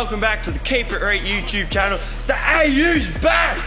welcome back to the Keep It Real YouTube channel. The AU's back!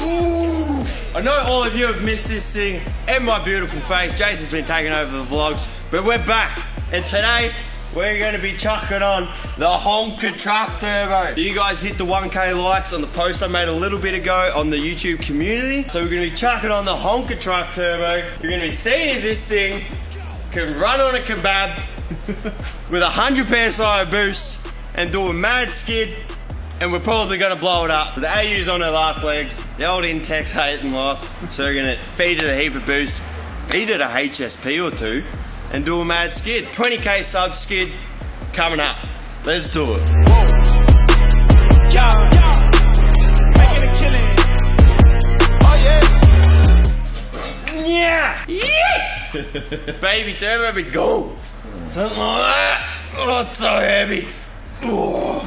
Ooh! I know all of you have missed this thing and my beautiful face. Jason's been taking over the vlogs, but we're back. And today, we're going to be chucking on the Honka Truck Turbo. You guys hit the 1K likes on the post I made a little bit ago on the YouTube community. So we're going to be chucking on the Honka Truck Turbo. You're going to be seeing if this thing can run on a kebab with 100 PSI of boost and do a mad skid, and we're probably going to blow it up. The AU's on her last legs. The old Intex hating life. So we're going to feed it a heap of boost, feed it a HSP or two, and do a mad skid. 20K sub skid coming up. Let's do it. Making a killing. Oh yeah! Yeah! Baby turbo be go. Something like that. Oh, it's so heavy. Oh.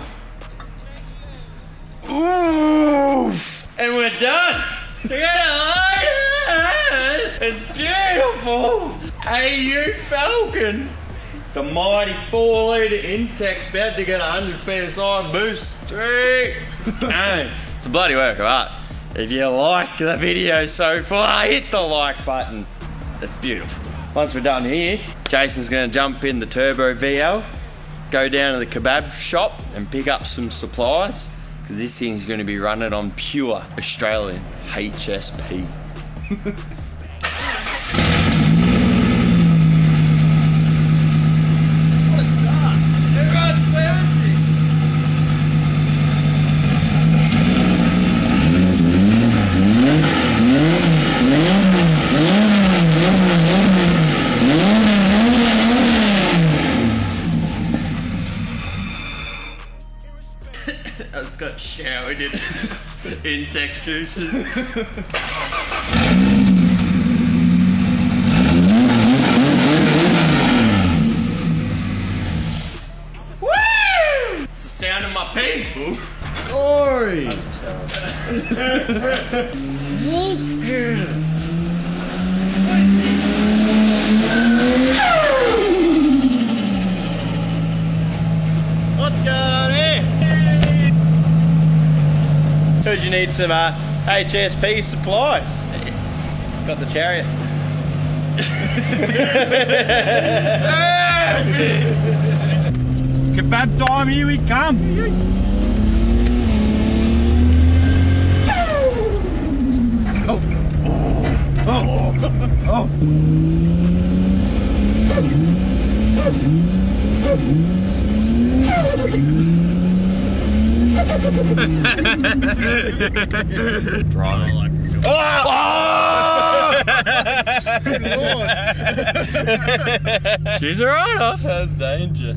Oof. And we're done. Look at it. It's beautiful. AU Falcon. The mighty 4-litre Intex about to get 100 PSI boost. Hey, it's a bloody work of art. If you like the video so far, hit the like button. It's beautiful. Once we're done here, Jason's going to jump in the Turbo VL, go down to the kebab shop and pick up some supplies, because this thing's going to be running on pure Australian HSP. I just got showered in Intex juices. Woo! It's the sound of my people. Glory! That's terrible. What's going on here? Heard you need some HSP supplies. Got the chariot. Kebab time, here we come. Oh, oh, oh, she's right off. That's danger.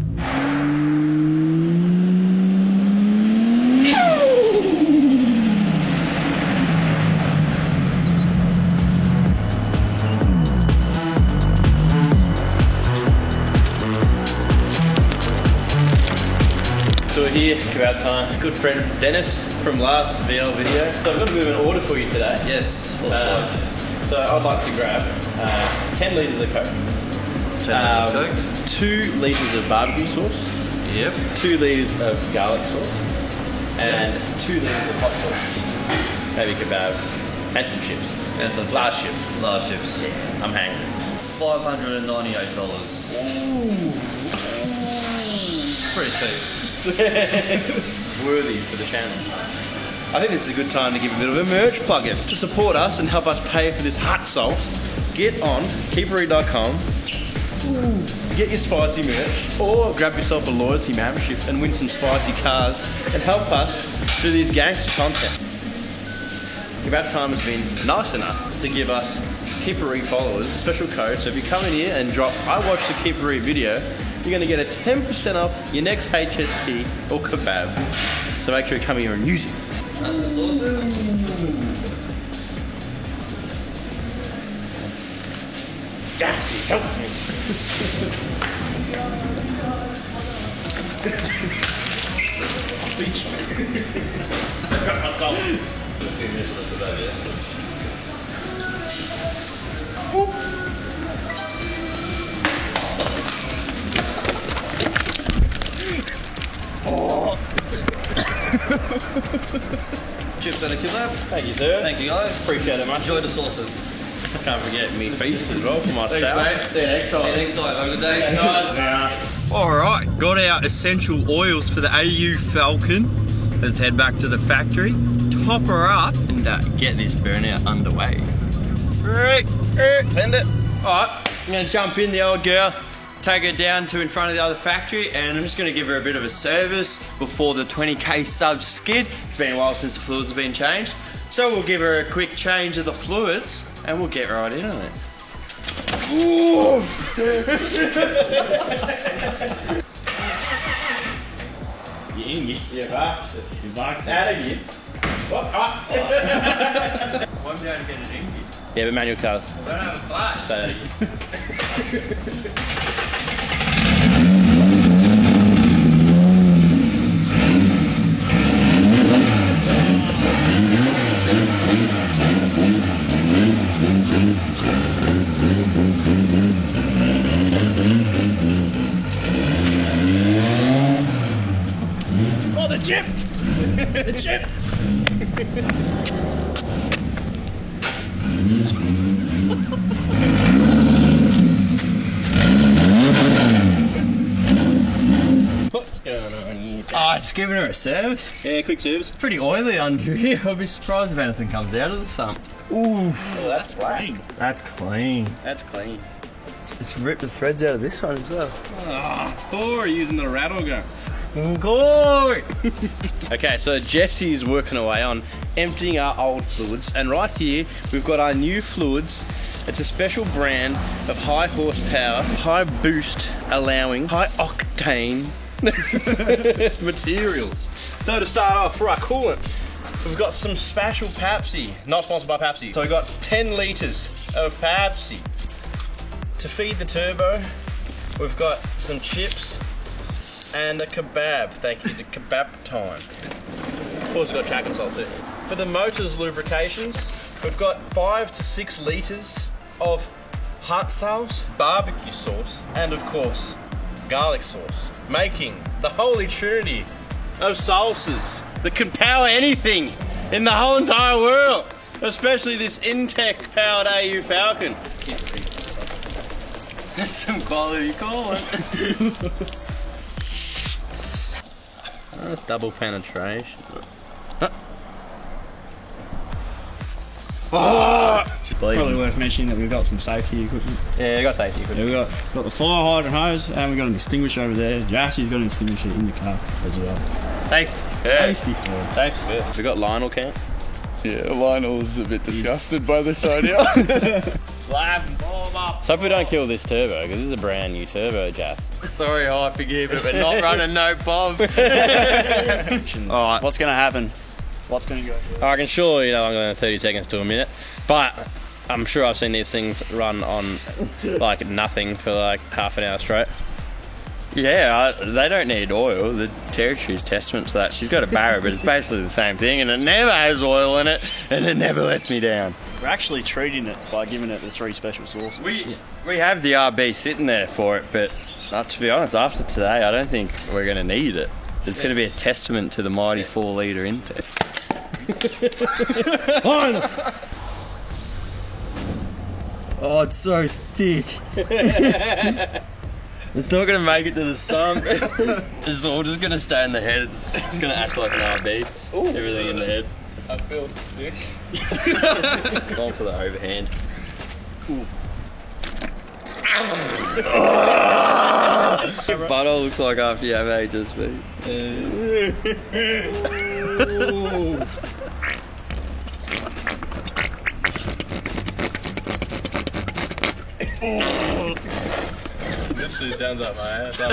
So we're here, kebab time. Good friend Dennis from last VL video. So I've got a bit of an order for you today. Yes. So I'd like to grab 10 litres of Coke, 2 litres of barbecue sauce, Yep. 2 litres of garlic sauce, and 2 litres of hot sauce. Maybe kebabs and some chips. And some large chips. Large chips. Yeah, I'm hangry. $598. Ooh. Pretty cheap. Worthy for the channel. I think this is a good time to give a bit of a merch plug in. To support us and help us pay for this hot sauce, get on keepereat.com, get your spicy merch, or grab yourself a loyalty membership and win some spicy cars and help us do these gangster content. Kebab Time has been nice enough to give us Keep It Real followers a special code. So if you come in here and drop I watched the Keep It Real video, you're going to get a 10% off your next HSP or kebab. So make sure you come here and use it. That's the sauces. I got myself. Oh. Chips and a kebab. Thank you, sir. Thank you, guys. Appreciate it much. Enjoy the sauces. Can't forget me feast as well for myself. Thanks, mate. See you next time. See you next time. Have a good day, guys. Alright, got our essential oils for the AU Falcon. Let's head back to the factory, top her up, and get this burnout underway. Right, Send it. alright, I'm going to jump in the old girl, take her down to in front of the other factory, and I'm just going to give her a bit of a service before the 20k sub skid. It's been a while since the fluids have been changed, so we'll give her a quick change of the fluids, and we'll get right in on it. You like that again? Won't be able to get it in. Yeah, but manual car. I don't have a flash. Say that Oh, the chip! The chip! What's going on here? Oh, just giving her a service. Yeah, quick service. Pretty oily under here. I'll be surprised if anything comes out of the sump. Ooh, Oh, that's clean. that's clean. That's clean. It's ripped the threads out of this one as well. Or using the rattle gun. Glory! Okay, so Jesse's working away on emptying our old fluids, and right here we've got our new fluids. It's a special brand of high horsepower, high boost allowing, high octane materials. So to start off, for our coolant, we've got some special Pepsi, not sponsored by Pepsi. So we've got 10 litres of Pepsi. To feed the turbo, we've got some chips and a kebab. Thank you to Kebab Time. Also got track and salt too. For the motor's lubrications, we've got 5 to 6 litres of hot sauce, barbecue sauce, and of course, garlic sauce, making the holy trinity of sauces that can power anything in the whole entire world, especially this Intech powered AU Falcon. That's some quality coolant. Double penetration. Probably worth mentioning that we've got some safety equipment. Yeah, I got safety equipment. Yeah, we've got the fire hydrant hose, and we've got an extinguisher over there. Jassie's got an extinguisher in the car as well. Safety first. Safety. We got Lionel camp. Yeah, Lionel's a bit disgusted by this idea. So if we don't kill this turbo, because this is a brand new turbo, Jas. Sorry, Hyper Gear, but we're not running no bomb. Alright, what's going to happen? What's going to go? I can surely, I'm going 30 seconds to a minute, but I'm sure I've seen these things run on like nothing for like half an hour straight. Yeah, they don't need oil. The Territory's testament to that. She's got a Barra, but it's basically the same thing, and it never has oil in it, and it never lets me down. We're actually treating it by giving it the 3 special sauces. We have the RB sitting there for it, but to be honest, after today, I don't think we're going to need it. It's going to be a testament to the mighty 4-litre intake. Oh, it's so thick. It's not going to make it to the stump. It's all just going to stay in the head. It's going to act like an RB. Everything in the head. I feel sick. Going for the overhand. Butter looks like after you have HSV. Literally sounds like my ass. That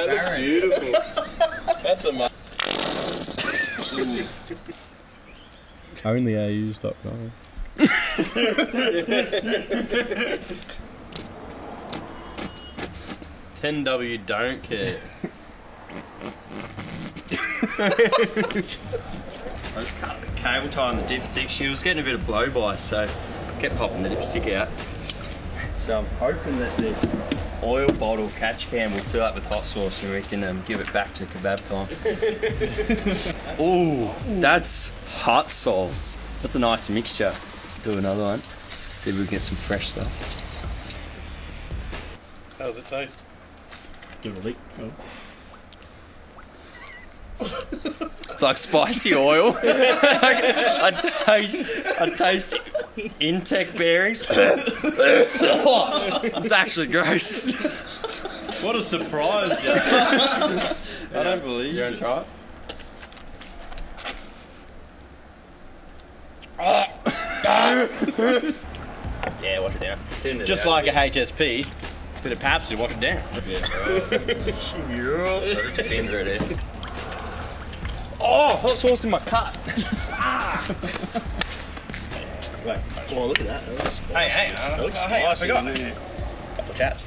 looks beautiful. That's a Only AUs.com. 10W don't care. I just cut the cable tie on the dipstick. She was getting a bit of blow by, so I kept popping the dipstick out. So I'm hoping that this oil bottle catch can. We'll fill up with hot sauce and we can give it back to kebab time. Ooh, that's hot sauce. That's a nice mixture. Do another one. See if we can get some fresh stuff. How's it taste? Give it a leak. Oh. It's like spicy oil. I taste Intech bearings. It's actually gross. What a surprise, Jack. I don't believe You want to try it? Yeah, wash it down. Just like a HSP, bit of Pabst, wash it down. Just finger it in. Oh, hot sauce in my cut. Wait. Oh, look at that. Hey, I forgot. Couple of chats.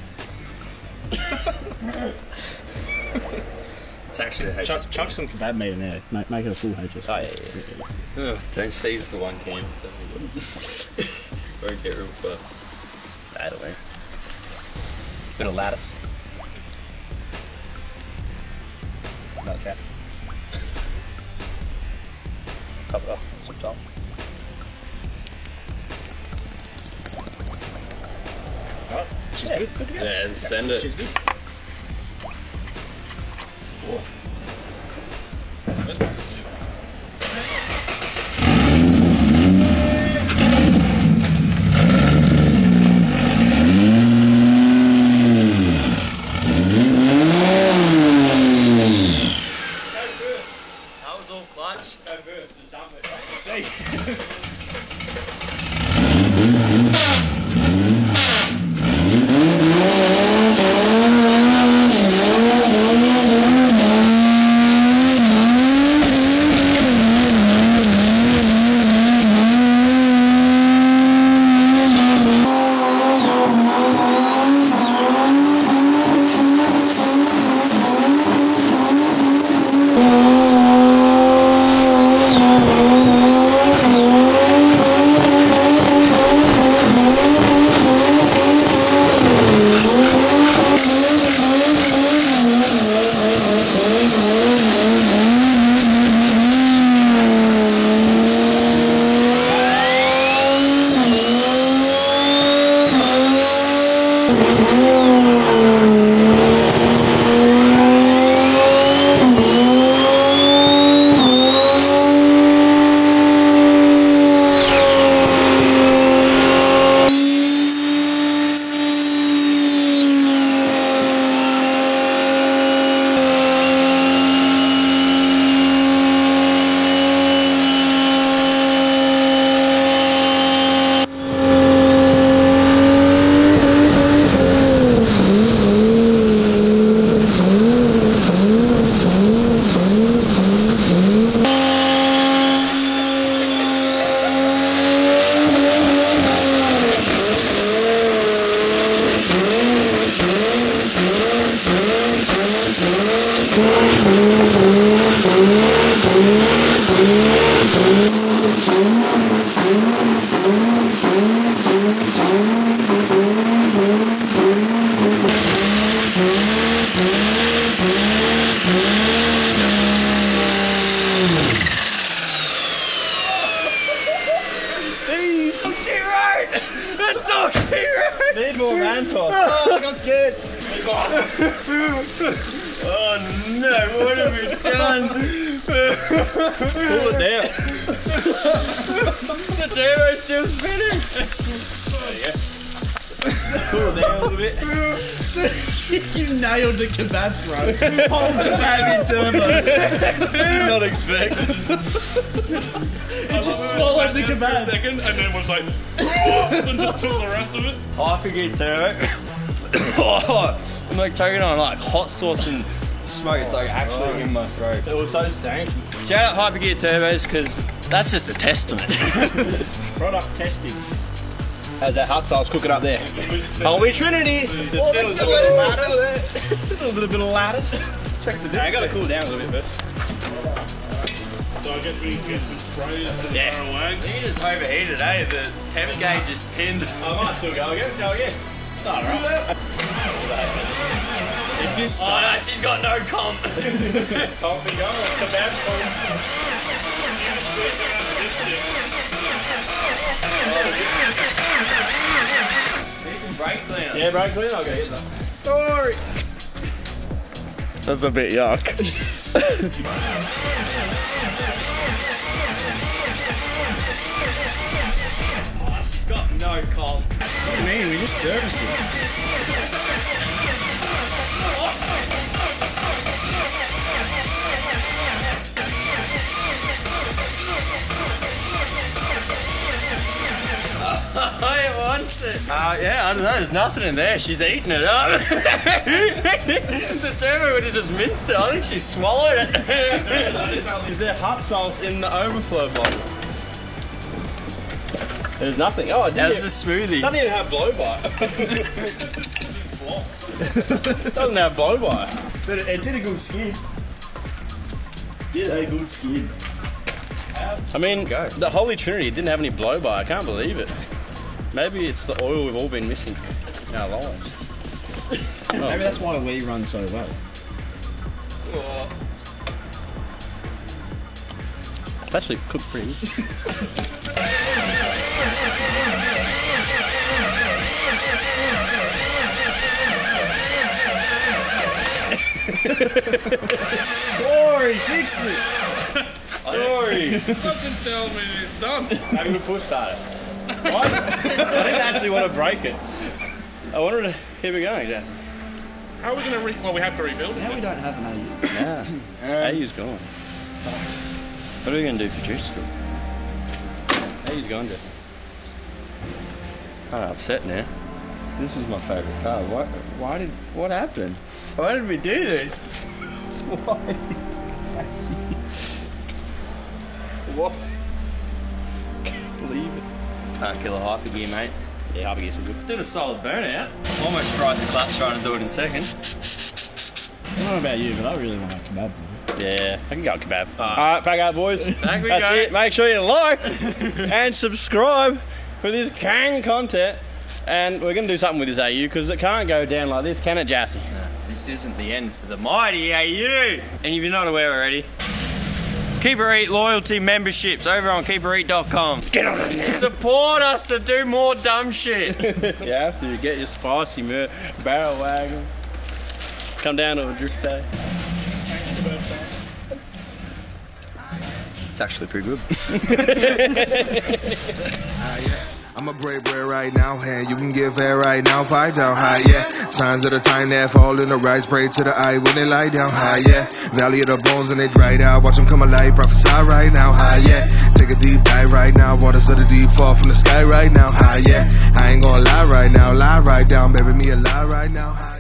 It's actually a HSP. Chuck some kebab meat in there. Make it a full HSP. Oh, yeah. Ugh, don't seize the one can. Won't get real far. That'll do. Bit of lattice. Another chat. Top it off. Some top. Alright. She's good. Good to go. Yeah, send it. She's good. That was all clutch. Go first, just dump it. See. Need more Rantos. Oh, I got scared. Oh no, what have we done? Pull it down. The turbo's still spinning. Pull it down a little bit. You nailed the kebab throw. Hold the bag in turbo. Did not expect. It just swallowed the For a kebab. second, and then was like, and just took the rest of it. Hypergear turbo. Oh, I'm like choking on like hot sauce and smoke. It's like actually in my throat. It was so stanky. Shout out Hypergear turbos because that's just a testament. Product testing. How's that hot sauce cooking up there? Holy Trinity! There's still a little bit of lattice. Check the dip. I gotta cool down a little bit first. So I guess we can get some sprays and Yeah. throw away. He just overheated, eh? The temp gauge is pinned. I might still go again. Go again. Start right. If this Oh no, she's got no comp. Brake cleaner. Yeah, brake cleaner, I'll go get that. Sorry. That's a bit yuck. She's got no comp. What do you mean? We just serviced it. It wants it. Yeah, I don't know. There's nothing in there. She's eating it up. The turbo would have just minced it. I think she swallowed it. Is there hot salt in the overflow bottle? There's nothing. Oh, I didn't. That's a smoothie. Doesn't even have blow by. Doesn't have blow by. But it did a good skin. Did a good skin. I mean, the Holy Trinity didn't have any blow by. I can't believe it. Maybe it's the oil we've all been missing in our lives. Maybe that's why we run so well. It's actually cooked pretty good. Corey, fix it! Sorry. Fucking tell me it's done. Maybe we push started. What? I didn't actually want to break it. I wanted to keep it going, Jeff. How are we going to well, we have to rebuild it. Now we don't have an AU. Nah. AU's gone. What are we going to do for juice school? AU's gone, Jeff. Kind of upset now. This is my favourite car. What happened? Why did we do this? What? Can't believe it. Can't kill a hyper gear, mate. Yeah, Hypergear's are good. Did a solid burnout. Almost fried the clutch trying to do it in second. I don't know about you, but I really want that kebab. Yeah, I can go kebab. Alright, back out, boys. Back we That's go. it. Make sure you like and subscribe for this Kang content. And we're going to do something with this AU because it can't go down like this, can it, Jassy? This isn't the end for the mighty AU. And if you're not aware already, Keeper Eat loyalty memberships over on keepereat.com. Get on it now. Support us to do more dumb shit. You have to get your spicy barrel wagon. Come down to a drift day. It's actually pretty good. I'm a brave boy right now, and you can give air right now, pie down high, yeah. Signs of the time that fall in the right, spray to the eye when they lie down high, yeah. Valley of the bones and they dried out, watch them come alive, prophesy right now, high, yeah. Take a deep dive right now, waters of the deep fall from the sky right now, high, yeah. I ain't gonna lie right now, lie right down, baby, me a lie right now, high.